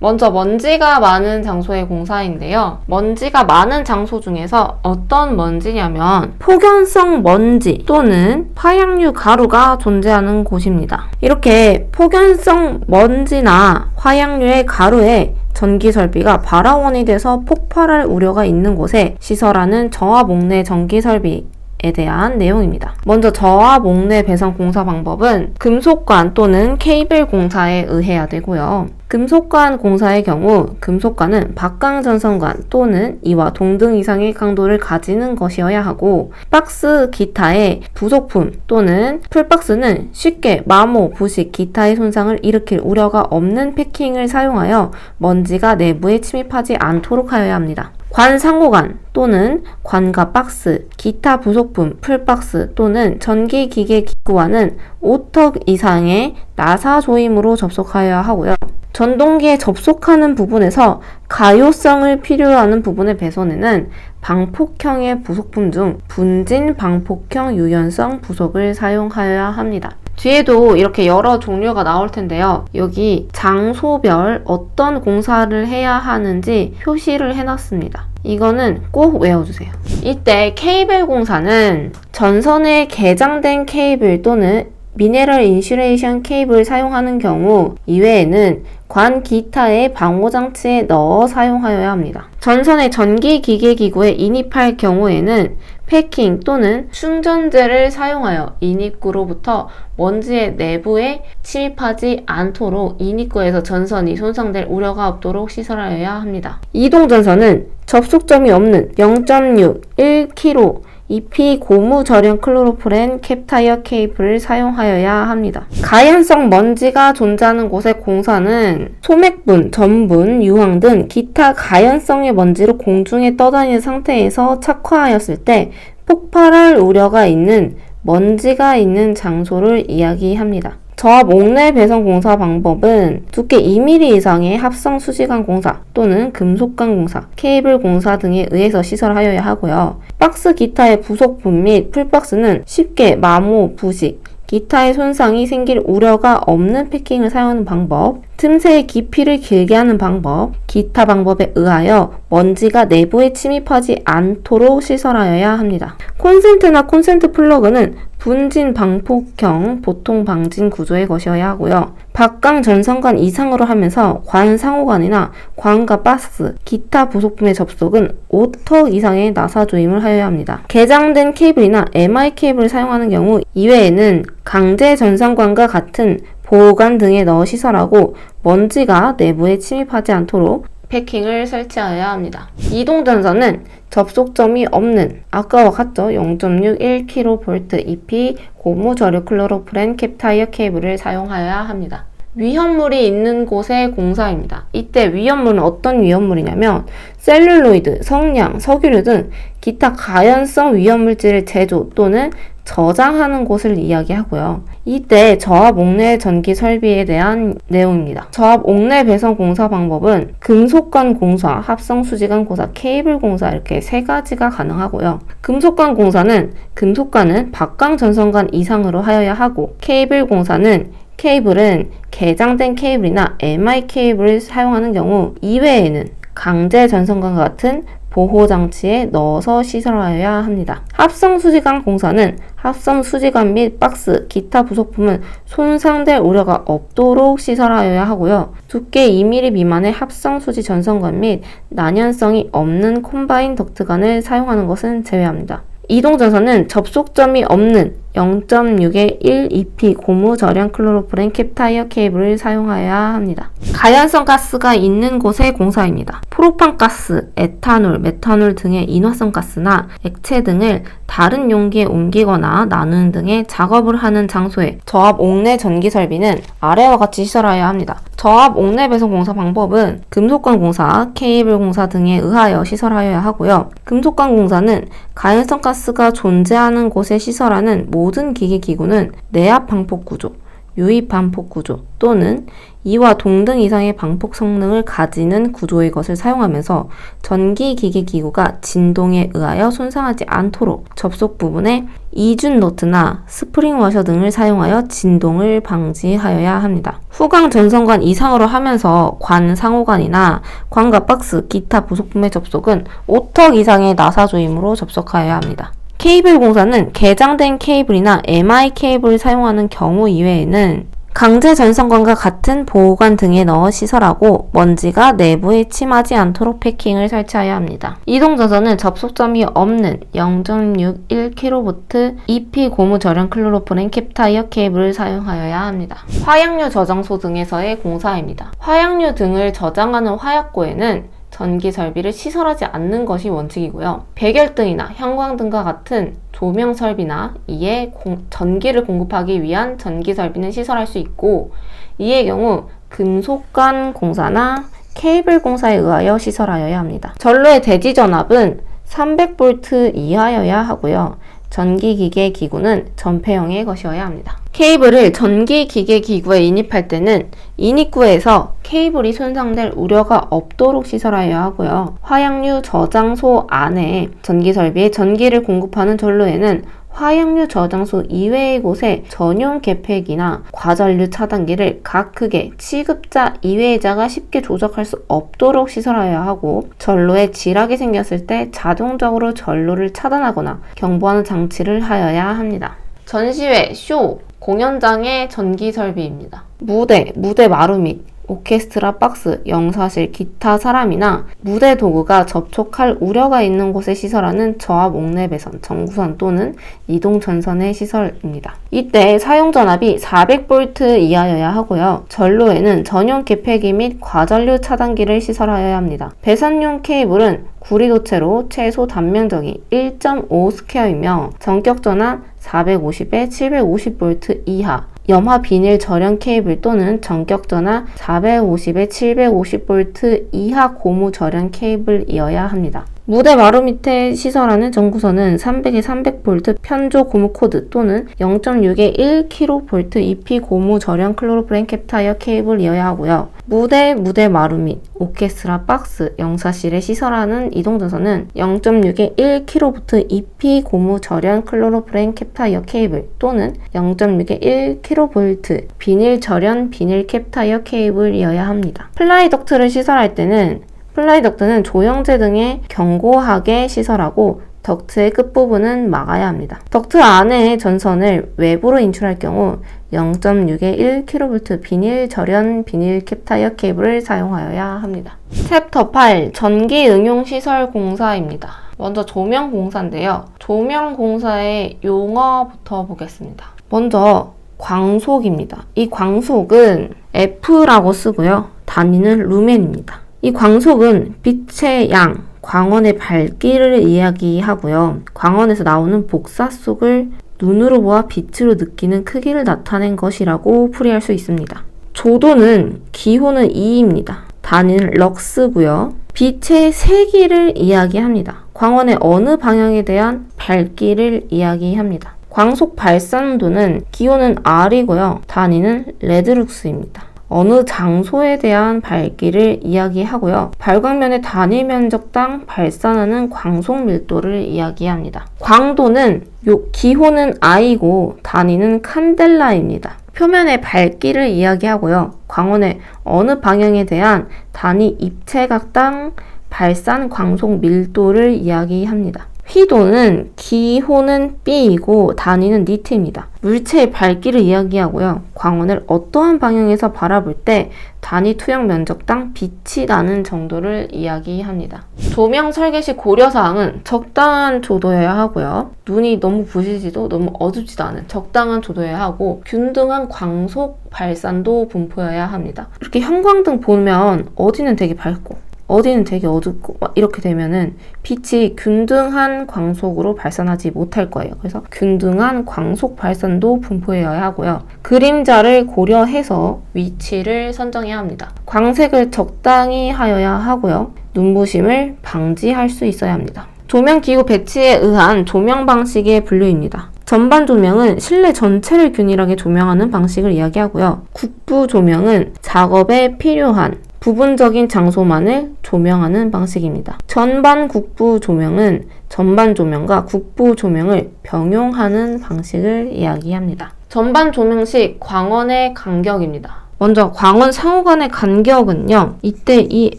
먼저 먼지가 많은 장소의 공사인데요. 먼지가 많은 장소 중에서 어떤 먼지냐면 폭연성 먼지 또는 화약류 가루가 존재하는 곳입니다. 이렇게 폭연성 먼지나 화약류의 가루에 전기 설비가 발화원이 돼서 폭발할 우려가 있는 곳에 시설하는 저하목내 전기 설비 에 대한 내용입니다. 먼저 저하목내 배선 공사 방법은 금속관 또는 케이블 공사에 의해야 되고요. 금속관 공사의 경우 금속관은 박강전선관 또는 이와 동등 이상의 강도를 가지는 것이어야 하고 박스 기타의 부속품 또는 풀박스는 쉽게 마모, 부식, 기타의 손상을 일으킬 우려가 없는 패킹을 사용하여 먼지가 내부에 침입하지 않도록 하여야 합니다. 관 상호관 또는 관과 박스, 기타 부속품, 풀박스 또는 전기기계 기구와는 5턱 이상의 나사 조임으로 접속하여야 하고요. 전동기에 접속하는 부분에서 가요성을 필요로 하는 부분의 배선에는 방폭형의 부속품 중 분진 방폭형 유연성 부속을 사용하여야 합니다. 뒤에도 이렇게 여러 종류가 나올 텐데요. 여기 장소별 어떤 공사를 해야 하는지 표시를 해놨습니다. 이거는 꼭 외워주세요. 이때 케이블 공사는 전선에 개장된 케이블 또는 미네랄 인슐레이션 케이블을 사용하는 경우 이외에는 관 기타의 방호장치에 넣어 사용하여야 합니다. 전선의 전기기계기구에 인입할 경우에는 패킹 또는 충전재를 사용하여 인입구로부터 먼지의 내부에 침입하지 않도록 인입구에서 전선이 손상될 우려가 없도록 시설하여야 합니다. 이동전선은 접속점이 없는 0.6, 1kg EP 고무 절연 클로로프렌 캡타이어 케이블을 사용하여야 합니다. 가연성 먼지가 존재하는 곳의 공사는 소맥분, 전분, 유황 등 기타 가연성의 먼지로 공중에 떠다니는 상태에서 착화하였을 때 폭발할 우려가 있는 먼지가 있는 장소를 이야기합니다. 저하목내 배선 공사 방법은 두께 2mm 이상의 합성 수지관 공사 또는 금속관 공사, 케이블 공사 등에 의해서 시설하여야 하고요. 박스 기타의 부속품 및 풀박스는 쉽게 마모, 부식, 기타의 손상이 생길 우려가 없는 패킹을 사용하는 방법, 틈새의 깊이를 길게 하는 방법, 기타 방법에 의하여 먼지가 내부에 침입하지 않도록 시설하여야 합니다. 콘센트나 콘센트 플러그는 분진 방폭형 보통 방진 구조의 것이어야 하고요. 박강 전선관 이상으로 하면서 관 상호관이나 관과 박스, 기타 부속품의 접속은 5턱 이상의 나사 조임을 하여야 합니다. 개장된 케이블이나 MI 케이블을 사용하는 경우 이외에는 강제 전선관과 같은 보호관 등에 넣어 시설하고 먼지가 내부에 침입하지 않도록 패킹을 설치하여야 합니다. 이동전선은 접속점이 없는 아까와 같죠? 0.6 1kV EP 고무 절유 클로로프렌 캡타이어 케이블을 사용하여야 합니다. 위험물이 있는 곳의 공사입니다. 이때 위험물은 어떤 위험물이냐면 셀룰로이드, 성냥, 석유류 등 기타 가연성 위험물질을 제조 또는 저장하는 곳을 이야기하고요. 이때 저하목내 전기 설비에 대한 내용입니다. 저하목내 배선 공사 방법은 금속관 공사, 합성 수지관 공사, 케이블 공사 이렇게 세 가지가 가능하고요. 금속관 공사는 금속관은 박강 전선관 이상으로 하여야 하고 케이블은 개장된 케이블이나 MI 케이블을 사용하는 경우 이외에는 강제 전선관과 같은 보호장치에 넣어서 시설하여야 합니다. 합성수지관 공사는 합성수지관 및 박스, 기타 부속품은 손상될 우려가 없도록 시설하여야 하고요. 두께 2mm 미만의 합성수지 전선관 및 난연성이 없는 콤바인 덕트관을 사용하는 것은 제외합니다. 이동전선은 접속점이 없는 0.6의 1 EP 고무 절연 클로로프렌 캡타이어 케이블을 사용하여야 합니다. 가연성 가스가 있는 곳의 공사입니다. 프로판 가스, 에탄올, 메탄올 등의 인화성 가스나 액체 등을 다른 용기에 옮기거나 나누는 등의 작업을 하는 장소에 저하목내 전기 설비는 아래와 같이 시설하여야 합니다. 저하목내 배선 공사 방법은 금속관 공사, 케이블 공사 등에 의하여 시설하여야 하고요. 금속관 공사는 가연성 가스가 존재하는 곳에 시설하는 모든 기계기구는 내압 방폭 구조, 유입 반폭 구조 또는 2와 동등 이상의 방폭 성능을 가지는 구조의 것을 사용하면서 전기기계기구가 진동에 의하여 손상하지 않도록 접속 부분에 이준 너트나 스프링 워셔 등을 사용하여 진동을 방지하여야 합니다. 후광 전선관 이상으로 하면서 관 상호관이나 관과 박스, 기타 부속품의 접속은 5턱 이상의 나사 조임으로 접속하여야 합니다. 케이블 공사는 개장된 케이블이나 MI 케이블을 사용하는 경우 이외에는 강제 전선관과 같은 보호관 등에 넣어 시설하고 먼지가 내부에 침하지 않도록 패킹을 설치해야 합니다. 이동전선은 접속점이 없는 0.61kV EP 고무 절연 클로로프렌 캡타이어 케이블을 사용하여야 합니다. 화약류 저장소 등에서의 공사입니다. 화약류 등을 저장하는 화약고에는 전기 설비를 시설하지 않는 것이 원칙이고요. 백열등이나 형광등과 같은 조명 설비나 이에 전기를 공급하기 위한 전기 설비는 시설할 수 있고, 이의 경우 금속관 공사나 케이블 공사에 의하여 시설하여야 합니다. 전로의 대지 전압은 300V 이하여야 하고요. 전기기계 기구는 전폐형의 것이어야 합니다. 케이블을 전기기계 기구에 인입할 때는 인입구에서 케이블이 손상될 우려가 없도록 시설하여야 하고요. 화약류 저장소 안에 전기설비에 전기를 공급하는 전로에는 화약류 저장소 이외의 곳에 전용 개폐기나 과전류 차단기를 각 크게 취급자 이외자가 쉽게 조작할 수 없도록 시설하여야 하고, 전로에 지락이 생겼을 때 자동적으로 전로를 차단하거나 경보하는 장치를 하여야 합니다. 전시회, 쇼, 공연장의 전기 설비입니다. 무대 마루 및 오케스트라 박스, 영사실, 기타 사람이나 무대 도구가 접촉할 우려가 있는 곳에 시설하는 저압 옥내 배선, 전구선 또는 이동 전선의 시설입니다. 이때 사용 전압이 400V 이하여야 하고요. 전로에는 전용 개폐기 및 과전류 차단기를 시설하여야 합니다. 배선용 케이블은 구리도체로 최소 단면적이 1.5 스퀘어이며 전격 전압 450에 750V 이하, 염화 비닐 절연 케이블 또는 전격 전압 450에 750V 이하 고무 절연 케이블이어야 합니다. 무대 마루 밑에 시설하는 전구선은 300에 300V 편조 고무 코드 또는 0.6에 1kV EP 고무 절연 클로로프렌 캡타이어 케이블이어야 하고요. 무대 마루 및 오케스트라 박스, 영사실에 시설하는 이동전선은 0.6에 1kV EP 고무 절연 클로로프렌 캡타이어 케이블 또는 0.6에 1kV 비닐 절연 비닐 캡타이어 케이블이어야 합니다. 플라이 덕트를 시설할 때는 플라이 덕트는 조형제 등에 견고하게 시설하고 덕트의 끝부분은 막아야 합니다. 덕트 안에 전선을 외부로 인출할 경우 0.6에 1kV 비닐 절연 비닐 캡타이어 케이블을 사용하여야 합니다. 챕터 8 전기 응용 시설 공사입니다. 먼저 조명 공사인데요. 조명 공사의 용어부터 보겠습니다. 먼저 광속입니다. 이 광속은 F라고 쓰고요. 단위는 루멘입니다. 이 광속은 빛의 양, 광원의 밝기를 이야기하고요. 광원에서 나오는 복사속을 눈으로 보아 빛으로 느끼는 크기를 나타낸 것이라고 풀이할 수 있습니다. 조도는 기호는 2입니다. 단위는 럭스고요. 빛의 세기를 이야기합니다. 광원의 어느 방향에 대한 밝기를 이야기합니다. 광속 발산도는 기호는 R이고요. 단위는 레드룩스입니다. 어느 장소에 대한 밝기를 이야기하고요. 발광면의 단위 면적당 발산하는 광속 밀도를 이야기합니다. 광도는 기호는 I고 단위는 칸델라입니다. 표면의 밝기를 이야기하고요. 광원의 어느 방향에 대한 단위 입체각당 발산 광속 밀도를 이야기합니다. 휘도는 기호는 B이고 단위는 니트입니다. 물체의 밝기를 이야기하고요. 광원을 어떠한 방향에서 바라볼 때 단위 투영 면적당 빛이 나는 정도를 이야기합니다. 조명 설계 시 고려사항은 적당한 조도여야 하고요. 눈이 너무 부시지도 너무 어둡지도 않은 적당한 조도여야 하고 균등한 광속 발산도 분포여야 합니다. 이렇게 형광등 보면 어디는 되게 밝고 어디는 되게 어둡고 막 이렇게 되면은 빛이 균등한 광속으로 발산하지 못할 거예요. 그래서 균등한 광속 발산도 분포해야 하고요. 그림자를 고려해서 위치를 선정해야 합니다. 광색을 적당히 하여야 하고요. 눈부심을 방지할 수 있어야 합니다. 조명기구 배치에 의한 조명 방식의 분류입니다. 전반 조명은 실내 전체를 균일하게 조명하는 방식을 이야기하고요. 국부 조명은 작업에 필요한 부분적인 장소만을 조명하는 방식입니다. 전반 국부 조명은 전반 조명과 국부 조명을 병용하는 방식을 이야기합니다. 전반 조명 시 광원의 간격입니다. 먼저 광원 상호 간의 간격은요. 이때 이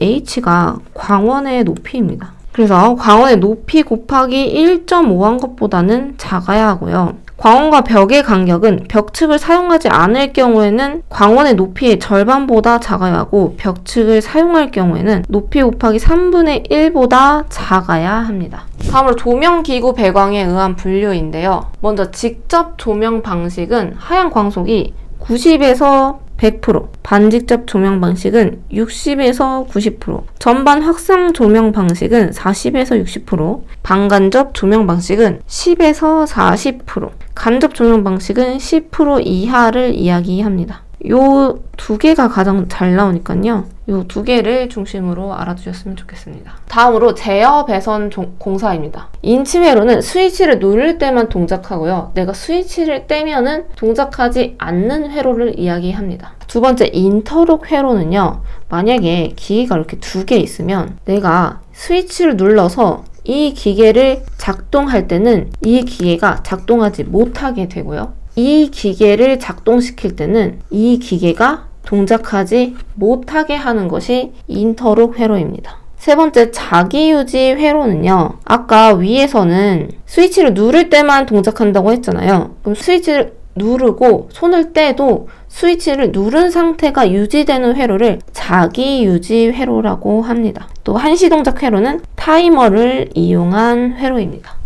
h가 광원의 높이입니다. 그래서 광원의 높이 곱하기 1.5한 것보다는 작아야 하고요. 광원과 벽의 간격은 벽측을 사용하지 않을 경우에는 광원의 높이의 절반보다 작아야 하고 벽측을 사용할 경우에는 높이 곱하기 3분의 1보다 작아야 합니다. 다음으로 조명기구 배광에 의한 분류인데요. 먼저 직접 조명 방식은 하향 광속이 90에서 100%, 반직접 조명 방식은 60에서 90%, 전반 확상 조명 방식은 40에서 60%, 반간접 조명 방식은 10에서 40%, 간접 조명 방식은 10% 이하를 이야기합니다. 요 두 개가 가장 잘 나오니까요. 요 두 개를 중심으로 알아두셨으면 좋겠습니다. 다음으로 제어 배선 공사입니다. 인치회로는 스위치를 누를 때만 동작하고요. 내가 스위치를 떼면은 동작하지 않는 회로를 이야기합니다. 두 번째 인터록 회로는요. 만약에 기계가 이렇게 두 개 있으면 내가 스위치를 눌러서 이 기계를 작동할 때는 이 기계가 작동하지 못하게 되고요. 이 기계를 작동시킬 때는 이 기계가 동작하지 못하게 하는 것이 인터록 회로입니다. 세 번째 자기유지 회로는요. 아까 위에서는 스위치를 누를 때만 동작한다고 했잖아요. 그럼 스위치를 누르고 손을 떼도 스위치를 누른 상태가 유지되는 회로를 자기유지 회로라고 합니다. 또 한시동작 회로는 타이머를 이용한 회로입니다.